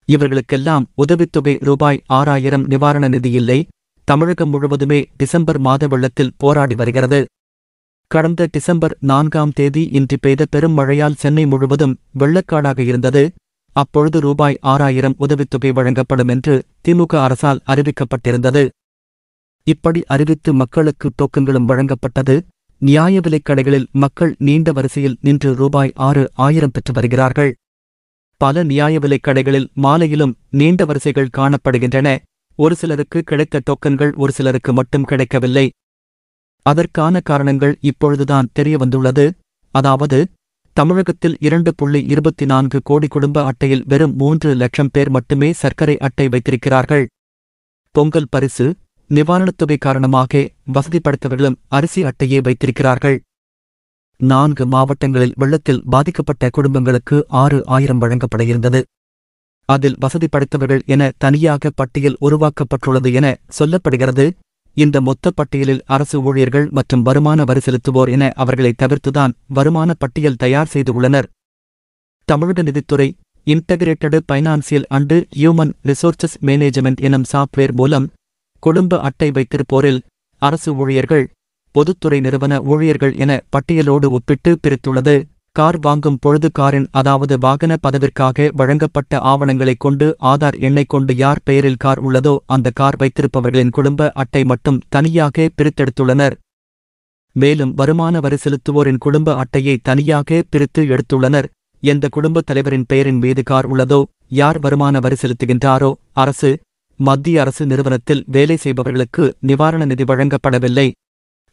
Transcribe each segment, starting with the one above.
இவர்களுக்கெல்லாம் உதவித்தொகை ரூபாய் 6000 நிவாரண நிதி இல்லை. தமிழகம் முழுவதுமே டிசம்பர் மாத வெள்ளத்தில் போராடி வருகிறது. கடந்த டிசம்பர் 4ஆம் தேதி இன்றி பெய்த பெரும் மழையால் சென்னை முழுவதும் வெள்ளக்காடாக இருந்தது. அப்பொழுது ரூபாய் 6000 உதவித்தொகை வழங்கப்படும் என்று திமுக அரசால் அறிவிக்கப்பட்டிருந்தது. இப்படி அறிவித்து மக்களுக்கு டோக்கன்களும் வழங்கப்பட்டது. நியாய விலைக் கடைகளில் மக்கள் நீண்ட வரிசையில் நின்று ரூபாய் 6000 பெற்று வருகிறார்கள். பல நியாய விலைக் கடைகளில் மாலையிலும் நீண்ட வரிசைகள் காணப்படுகின்றன. ஒரு சிலருக்கு கிடைத்த டோக்கன்கள் ஒரு சிலருக்கு மட்டும் கிடைக்கவில்லை. அதற்கான காரணங்கள் இப்பொழுதுதான் தெரியவந்துள்ளது. அதாவது, தமிழகத்தில் 2.24 கோடி குடும்ப அட்டையில் வெறும் 3 லட்சம் பேர் மட்டுமே சர்க்கரை அட்டை வைத்திருக்கிறார்கள். பொங்கல் பரிசு, நிவாரணத்தொகை காரணமாக வசதி படைத்தவர்களும் அரிசி அட்டையே வைத்திருக்கிறார்கள். 4 மாவட்டங்களில் வெள்ளத்தில் பாதிக்கப்பட்ட குடும்பங்களுக்கு 6000 வழங்கப்பட இருந்தது. அதில் வசதி படைத்தவர்கள் என தனியாக பட்டியல் உருவாக்கப்பட்டுள்ளது என சொல்லப்படுகிறது. இந்த மொத்த பட்டியலில் அரசு ஊழியர்கள் மற்றும் வருமான வரி செலுத்துவோர் என அவர்களை தவிர்த்துதான் வருமான பட்டியல் தயார் செய்துள்ளனர். தமிழக நிதித்துறை integrated financial and human resources management எனும் சாப்ட்வேர் மூலம் குடும்ப அட்டை வைத்திருப்போரில் அரசு ஊழியர்கள், பொதுத்துறை நிறுவன ஊழியர்கள் என பட்டியலோடு ஒப்பிட்டு பிரித்துள்ளது. கார் வாங்கும் பொழுது காரின் அதாவது வாகன பதவிற்காக வழங்கப்பட்ட ஆவணங்களைக் கொண்டு ஆதார் எண்ணைக் கொண்டு யார் பெயரில் கார் உள்ளதோ அந்த கார் வைத்திருப்பவர்களின் குடும்ப அட்டை மட்டும் தனியாக பிரித்தெடுத்துள்ளனர். மேலும் வருமான வரி செலுத்துவோரின் குடும்ப அட்டையை தனியாக பிரித்து எடுத்துள்ளனர். எந்த குடும்பத் தலைவரின் பெயரின் மீது கார் உள்ளதோ, யார் வருமான வரி செலுத்துகின்றாரோ, அரசு, மத்திய அரசு நிறுவனத்தில் வேலை செய்பவர்களுக்கு நிவாரண நிதி வழங்கப்படவில்லை.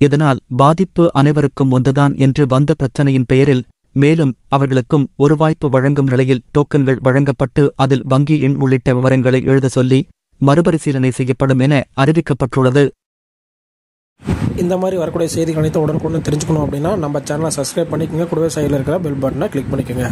இதனால் பாதிப்பு அனைவருக்கும் ஒன்றுதான் என்று வந்த பிரச்சனையின் பெயரில் மேலும் அவர்களுக்கும் ஒரு வாய்ப்பு வழங்கும் நிலையில் டோக்கன்கள் வழங்கப்பட்டு அதில் வங்கி எண் உள்ளிட்ட விவரங்களை எழுத சொல்லி மறுபரிசீலனை செய்யப்படும் என அறிவிக்கப்பட்டுள்ளது. இந்த மாதிரி வரக்கூடிய செய்திகள் அனைத்து உடனுக்குடன் தெரிஞ்சுக்கணும் அப்படின்னா நம்ம சேனலை சப்ஸ்கிரைப் பண்ணிக்கோங்க. கூடவே சைடில் இருக்கிற பெல் பட்டனை கிளிக் பண்ணிக்கோங்க.